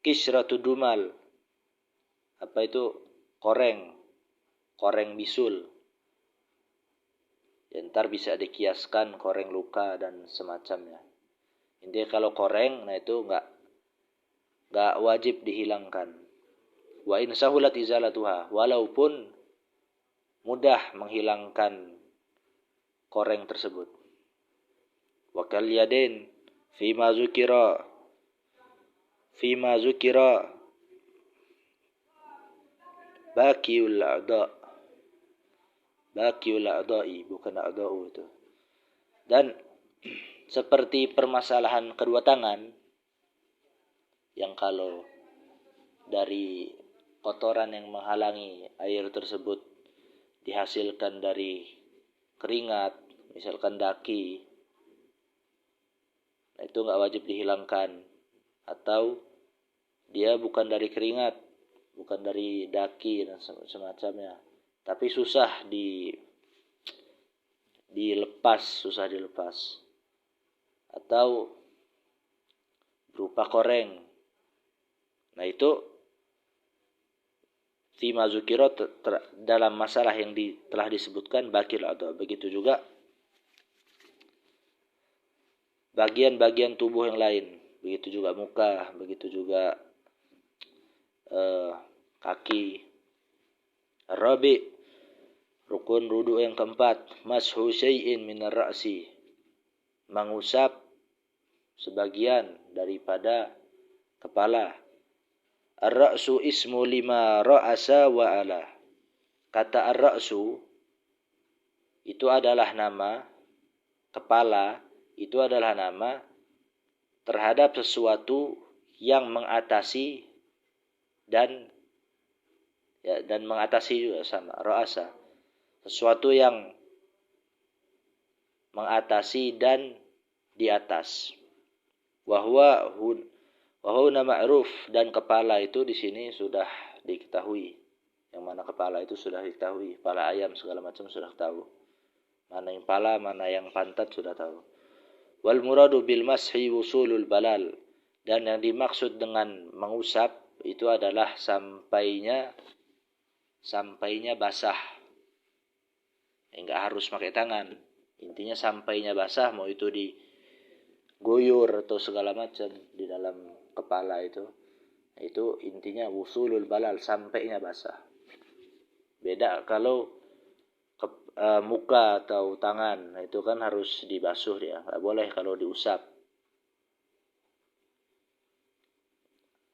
Qishratud dumal, apa itu? Koreng bisul. Ya, ntar bisa dikiaskan koreng luka dan semacamnya. Intinya kalau koreng, nah itu enggak wajib dihilangkan. Wa in sahulat izalatuha, walaupun mudah menghilangkan koreng tersebut. wa kal yadain fima zukira baqiul a'da'i, bukan a'da'u itu. Dan seperti permasalahan kedua tangan, yang kalau dari kotoran yang menghalangi air tersebut dihasilkan dari keringat, misalkan daki, itu nggak wajib dihilangkan. Atau dia bukan dari keringat, bukan dari daki dan semacamnya, tapi susah dilepas. Atau berupa koreng. Nah itu fima zukira dalam masalah yang telah disebutkan bakil atau begitu juga bagian-bagian tubuh yang lain, begitu juga muka, begitu juga kaki. Rabi, rukun wudu yang keempat, mashu syai'in minar ra'si, mengusap sebagian daripada kepala. Ar-ra'su ismu lima ra'asa wa ala. Kata ar-ra'su itu adalah nama, kepala itu adalah nama terhadap sesuatu yang mengatasi dan mengatasi juga sama, ra'asa. Sesuatu yang mengatasi dan di atas. Wahwa ma'ruf, dan kepala itu di sini sudah diketahui. Yang mana kepala itu sudah diketahui, kepala ayam segala macam sudah tahu. Mana yang pala, mana yang pantat sudah tahu. Wal muradu bil mashi wusulul balal, dan yang dimaksud dengan mengusap itu adalah sampainya basah. Enggak harus pakai tangan. Intinya sampainya basah, mau itu diguyur atau segala macam di dalam kepala itu intinya wusulul balal, sampainya basah. Beda kalau muka atau tangan, itu kan harus dibasuh dia, nggak boleh kalau diusap,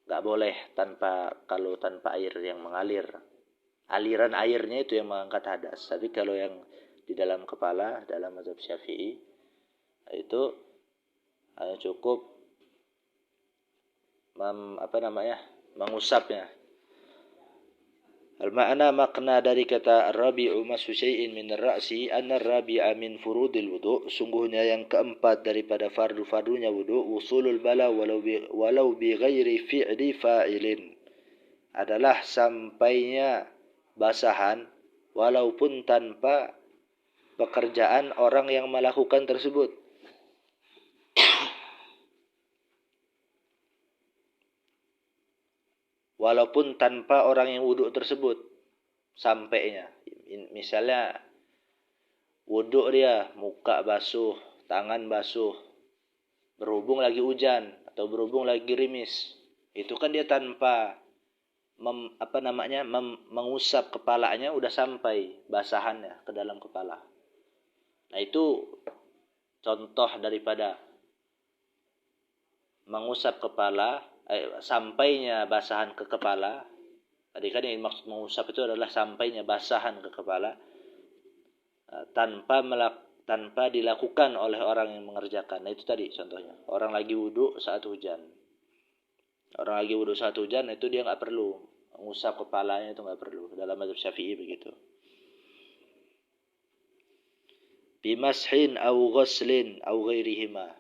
nggak boleh tanpa air yang mengalir, aliran airnya itu yang mengangkat hadas. Tapi kalau yang di dalam kepala, dalam mazhab Syafi'i itu hanya cukup mengusapnya. Al-ma'na, makna dari kata ar-rabi'u masu syai'in min ar-ra'si, anna ar-rabi'a min furudil wudu', sungguhnya yang keempat daripada fardu-fardunya wudu', wusulul bala walau bi ghairi fi'li fa'ilin, adalah sampainya basahan walaupun tanpa pekerjaan orang yang melakukan tersebut. Walaupun tanpa orang yang wudhu tersebut, sampainya. Misalnya wudhu dia, muka basuh, tangan basuh, berhubung lagi hujan atau berhubung lagi gerimis, itu kan dia tanpa mengusap kepalanya udah sampai basahannya ke dalam kepala. Nah itu contoh daripada mengusap kepala, sampainya basahan ke kepala. Tadi kan yang maksud mengusap itu adalah sampainya basahan ke kepala tanpa dilakukan oleh orang yang mengerjakan. Nah itu tadi contohnya, orang lagi wudhu saat hujan. Orang lagi wudhu saat hujan itu dia nggak perlu mengusap kepalanya, itu nggak perlu. Dalam mazhab Syafi'i begitu. Bimashin au ghuslin au ghairihima,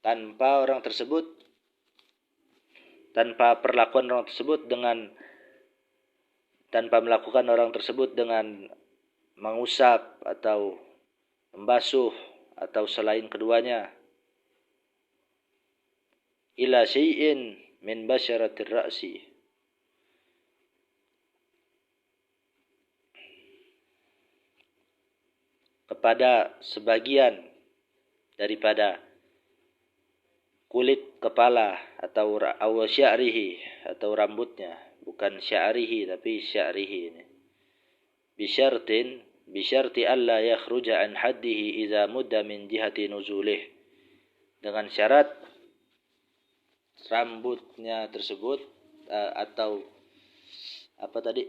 tanpa perlakuan orang tersebut tanpa melakukan orang tersebut dengan mengusap atau membasuh atau selain keduanya. Ila syai'in min basyaratir ra'si, kepada sebagian daripada kulit kepala atau sya'rihi atau rambutnya, bukan sya'rihi tapi sya'rihi ini. Bisyartin, bisyarti alla yakhruja an haddihi idza mudda min jihati nuzulih, dengan syarat rambutnya tersebut atau apa tadi,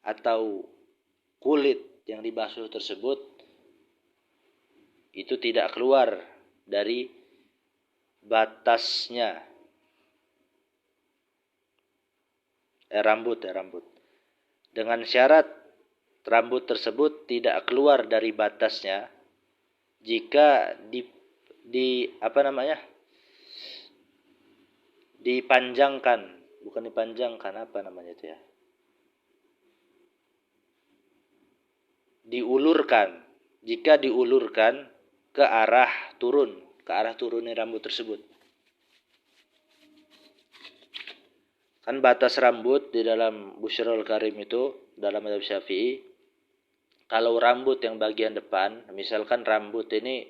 atau kulit yang dibasuh tersebut itu tidak keluar dari batasnya rambut. Dengan syarat rambut tersebut tidak keluar dari batasnya jika dipanjangkan, bukan dipanjangkan, apa namanya itu ya? Diulurkan. Jika diulurkan ke arah turunnya rambut tersebut. Kan batas rambut di dalam Busyrul Karim itu, dalam mazhab Syafi'i, kalau rambut yang bagian depan, misalkan rambut ini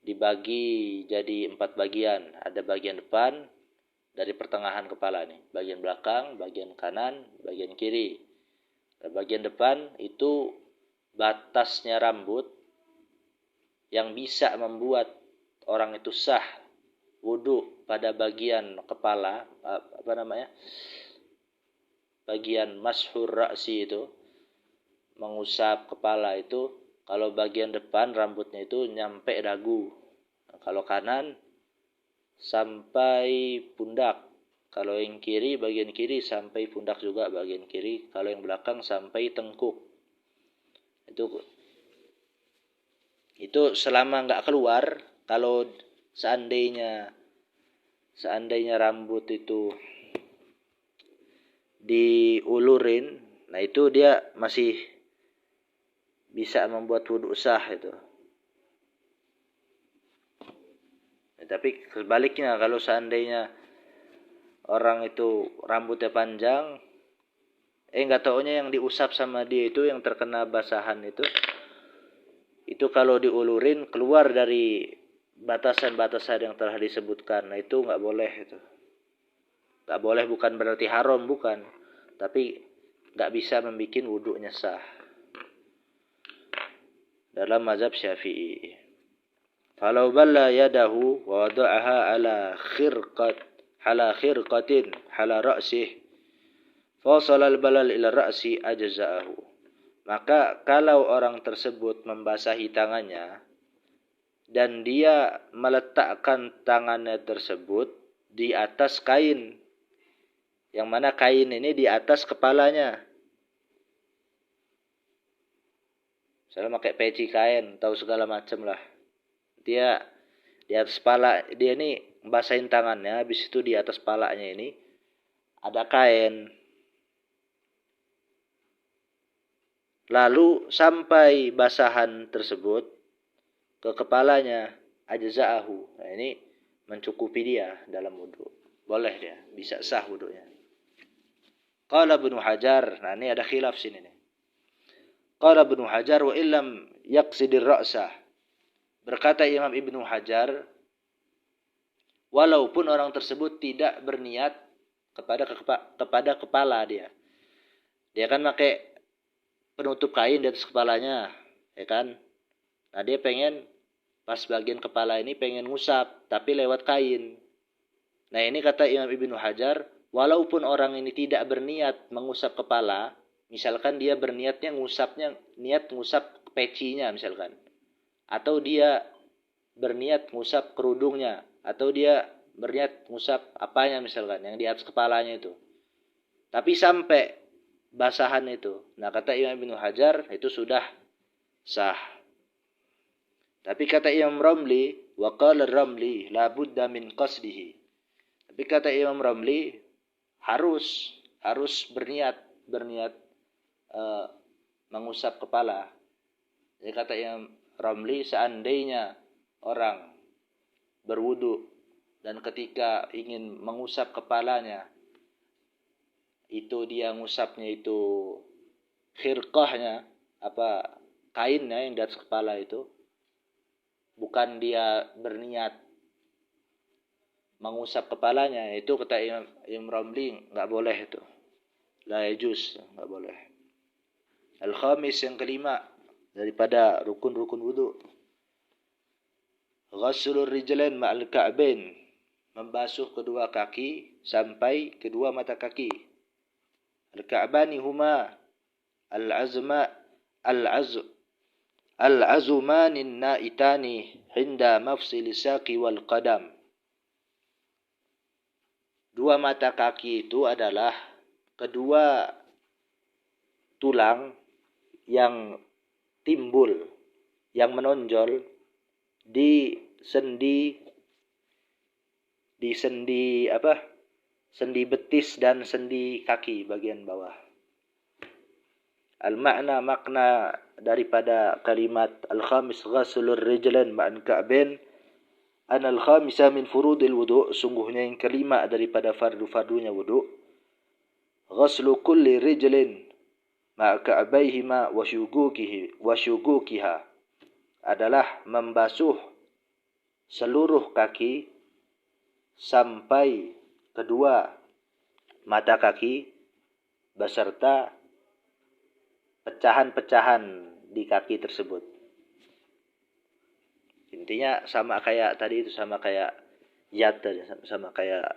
dibagi jadi 4 bagian. Ada bagian depan dari pertengahan kepala nih, bagian belakang, bagian kanan, bagian kiri. Dan bagian depan itu batasnya rambut yang bisa membuat orang itu sah wudu pada bagian kepala, bagian mashur ra'si itu, mengusap kepala itu, kalau bagian depan rambutnya itu nyampe dagu. Nah, kalau kanan sampai pundak. Kalau yang kiri, bagian kiri sampai pundak juga bagian kiri. Kalau yang belakang sampai tengkuk. Itu selama nggak keluar. Kalau seandainya rambut itu diulurin, nah itu dia masih bisa membuat wudu sah itu. Tapi sebaliknya, kalau seandainya orang itu rambutnya panjang, nggak taunya yang diusap sama dia itu, yang terkena basahan itu kalau diulurin keluar dari batasan-batasan yang telah disebutkan, nah itu nggak boleh itu. Nggak boleh bukan berarti haram, bukan, tapi nggak bisa membuat wudunya sah dalam mazhab Syafi'i. Falau balla yadahu wa wada'aha ala khirqatin ala ra'sih fasala al-balal ila ra'si ajza'ahu. Maka kalau orang tersebut membasahi tangannya dan dia meletakkan tangannya tersebut di atas kain, yang mana kain ini di atas kepalanya, misalnya pakai peci kain, tahu segala macam lah, dia di atas kepala dia ini basahin tangannya, habis itu di atas palanya ini ada kain, lalu sampai basahan tersebut ke kepalanya, ajza'ahu. Nah, ini mencukupi dia dalam wudu, boleh dia, bisa sah wudunya. Qala Ibnu Hajar, nah ini ada khilaf sini nih. Qala Ibnu Hajar wa illam yaqsidir ra'sah. Berkata Imam Ibnu Hajar, walaupun orang tersebut tidak berniat kepada kepala dia. Dia kan pakai penutup kain di atas kepalanya, ya kan? Nah, dia pengen pas bagian kepala ini pengen ngusap, tapi lewat kain. Nah, ini kata Imam Ibnu Hajar, walaupun orang ini tidak berniat mengusap kepala, misalkan dia berniatnya niat ngusap pecinya misalkan, atau dia berniat ngusap kerudungnya, atau dia berniat ngusap apanya misalkan, yang di atas kepalanya itu, tapi sampai basahan itu, nah kata Imam Ibnu Hajar itu sudah sah. Tapi kata Imam Ramli, wa qala Ramli la budda min qasdihi. Tapi kata Imam Ramli harus berniat mengusap kepala. Jadi kata Imam Ramli, seandainya orang berwudu dan ketika ingin mengusap kepalanya, itu dia ngusapnya itu khirqahnya, kainnya yang di atas kepala itu, bukan dia berniat mengusap kepalanya, itu kata Imam Ramli nggak boleh itu, la yajuz, nggak boleh. Al-khamis, yang kelima daripada rukun-rukun wudu. Ghaslur rijlain ma'al ka'bain, membasuh kedua kaki sampai kedua mata kaki. Al-ka'bani huma al-azma al-azumanin naitani hinda mafsil saqi wal qadam. Dua mata kaki itu adalah kedua tulang yang timbul, yang menonjol di sendi betis dan sendi kaki bagian bawah. Makna daripada kalimat al-khamis ghaslur rijlain ma'al ka'bain, anal khamisa min furudil wudu, sungguhnya yang kelima daripada fardu-fardunya wudu. Ghaslu kulli rijlin ma'a ka'baihima wa syugukiha, adalah membasuh seluruh kaki sampai kedua mata kaki beserta pecahan-pecahan di kaki tersebut. Intinya sama kayak tadi itu, sama kayak yad, sama kayak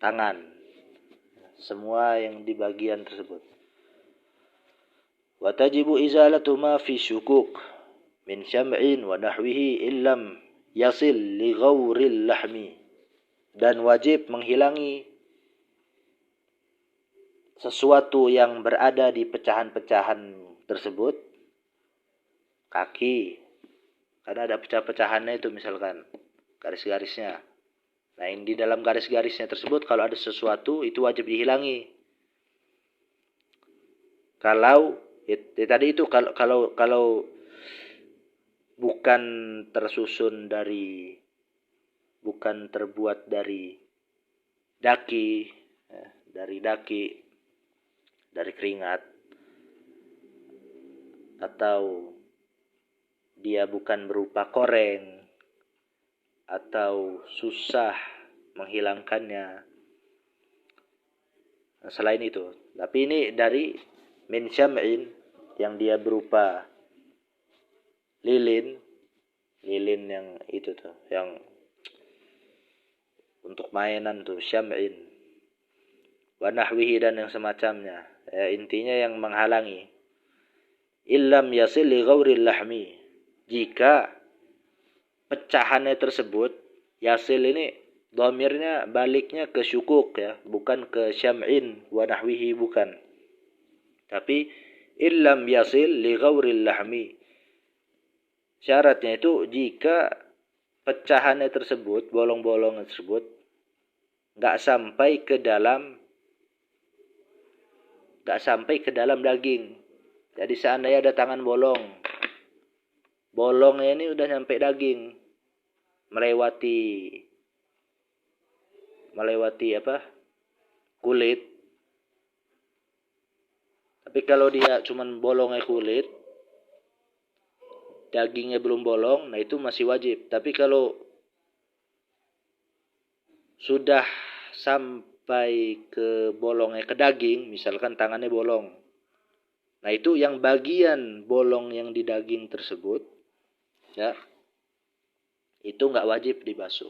tangan. Semua yang di bagian tersebut. Wa tajibu izalatu ma fi syukuk min syam'in wa nahwihi illam yasil li ghawril lahmi. Dan wajib menghilangi sesuatu yang berada di pecahan-pecahan tersebut, kaki, karena ada pecah-pecahannya itu, misalkan garis-garisnya. Nah, yang di dalam garis-garisnya tersebut kalau ada sesuatu itu wajib dihilangi. Kalau tadi itu kalau bukan terbuat dari daki, dari keringat, atau dia bukan berupa koreng, atau susah menghilangkannya. Nah, selain itu, tapi ini dari min syam'in, yang dia berupa lilin yang itu tuh, yang untuk mainan tuh, syam'in, wa nahwihi, dan yang semacamnya. Intinya yang menghalangi. Illam yasil li ghauril lahmi, jika pecahannya tersebut, yasil ini dhamirnya baliknya ke syukuk ya, bukan ke syam'in wa nahwihi, bukan. Tapi illam yasil li ghauril lahmi, syaratnya itu jika pecahannya tersebut, bolong-bolong tersebut enggak sampai ke dalam daging. Jadi seandainya ada tangan bolongnya ini udah sampai daging, melewati kulit. Tapi kalau dia cuman bolongnya kulit, dagingnya belum bolong, nah itu masih wajib. Tapi kalau sudah sampai ke bolongnya ke daging, misalkan tangannya bolong, nah itu yang bagian bolong yang di daging tersebut, ya, itu nggak wajib dibasuh.